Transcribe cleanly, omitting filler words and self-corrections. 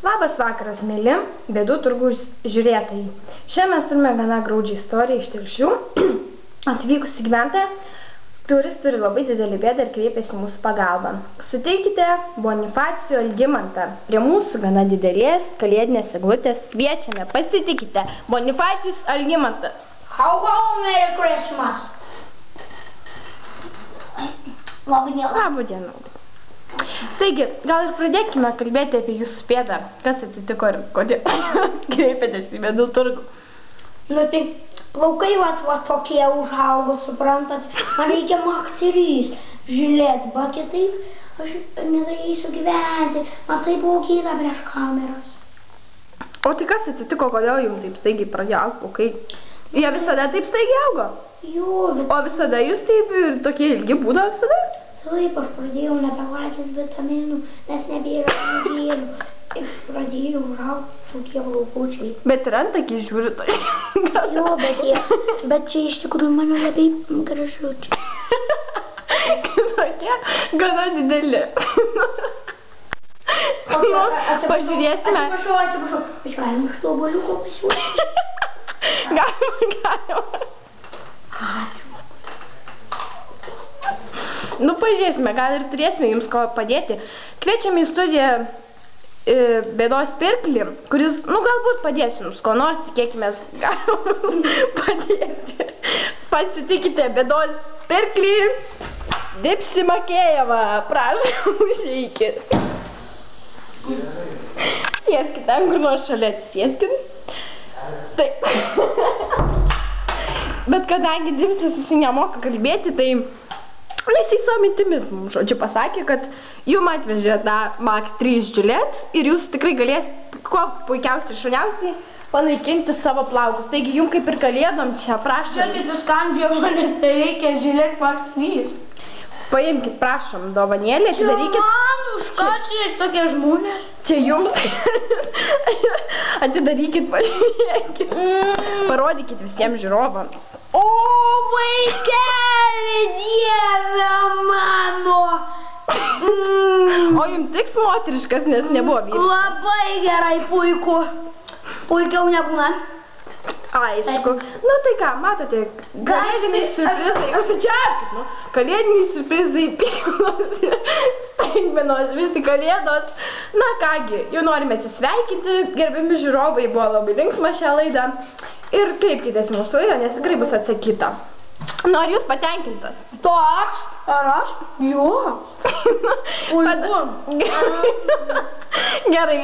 Labas vakaras, mėly Bėdų turgaus žiūrėtojai. Šiandien mes turime gana graudžią istoriją iš Telšių. Atvykusi gyventoja, kuris turi labai didelį bėdą ir kreipėsi mūsų pagalbą. Suteikite Bonifacijų Algimantą prie mūsų gana didelės kalėdinės eglutės. Kviečiame, pasitikite Bonifacijus Algimantas. Ho, ho, Merry Christmas! Labą dieną. Labą dieną. Taigi, gal ir pradėkime kalbėti apie jūsų bėdą. Kas atsitiko ir kodėl kreipėtės į Bėdų turgų? Nu tai, plaukai va tokie užaugo, suprantat. Man reikia makterys, žiūrėti, ba kitaip aš nedarysiu gyventi. Man tai buvo gyda prieš kameras. O tai kas atsitiko, kodėl jums taip staigiai pradėjo augti plaukai? Jie visada taip staigiai augo? Jo, bet... O visada jūs taip ir tokie ilgi būdavo visada? Taip, aš pradėjau nebevalgyti vitaminų, nes nebėra gėlių. Ir pradėjau rauti tokie plaukučiai. Bet ir antakį žiūri tai. Jo, bet čia iš tikrųjų mano labai gražučiai. Tokie gana dideli. Pažiūrėsime. Atsiprašau. Aš galim iš to boliuko pasiūlyti. Galima. Ačiū. Nu, pažiūrėsime, gal ir turėsime jums ko padėti. Kviečiame į studiją Bėdos pirklį, kuris, nu, galbūt padės jums ko nors, tikėkimės, galim padėti. Pasitikite Bėdos pirklį, Dipsi Makėjevą, prašom, užeikit. Sėskit, ten kur nors šalia atsisėskit. Taip. Bet kadangi Dipsis jisai nemoka kalbėti, tai jisai savo mintimis mums, žodžiu, pasakė, kad jum atvežė tą Max 3 Gillette ir jūs tikrai galės kuo puikiausiai ir šauniausiai panaikinti savo plaukus. Taigi, jum kaip ir kalėdom čia, prašom. Žiūrėkit, nuskandžio manęs, tai reikia Gillette Max 3. Paimkit, prašom, dovanėlę, atidarykit. Čia man, už ką čia tokie žmonės? Čia jums. Atidarykit, pažiūrėkit. Parodykit visiems žiūrovams. O, vaikeli, dieve mano! O jums tiks moteriškas, nes nebuvo vyras. Labai gerai, puiku. Puikiau nebūna. Aišku. Nu tai ką, matote, kalėdiniai siurprizai, užsičiapkit, nu, kalėdiniai siurprizai pilnosi, staigmenos, visi kalėdos. Na kągi, jau norime atsisveikinti, gerbiami žiūrovai, buvo labai linksma šią laidą. Ir kreipkitės į mūsų laidą, nes tikrai bus atsakyta. Nu, ar jūs patenkintas? Toks? Ar aš? Jo. Puiku. Gerai.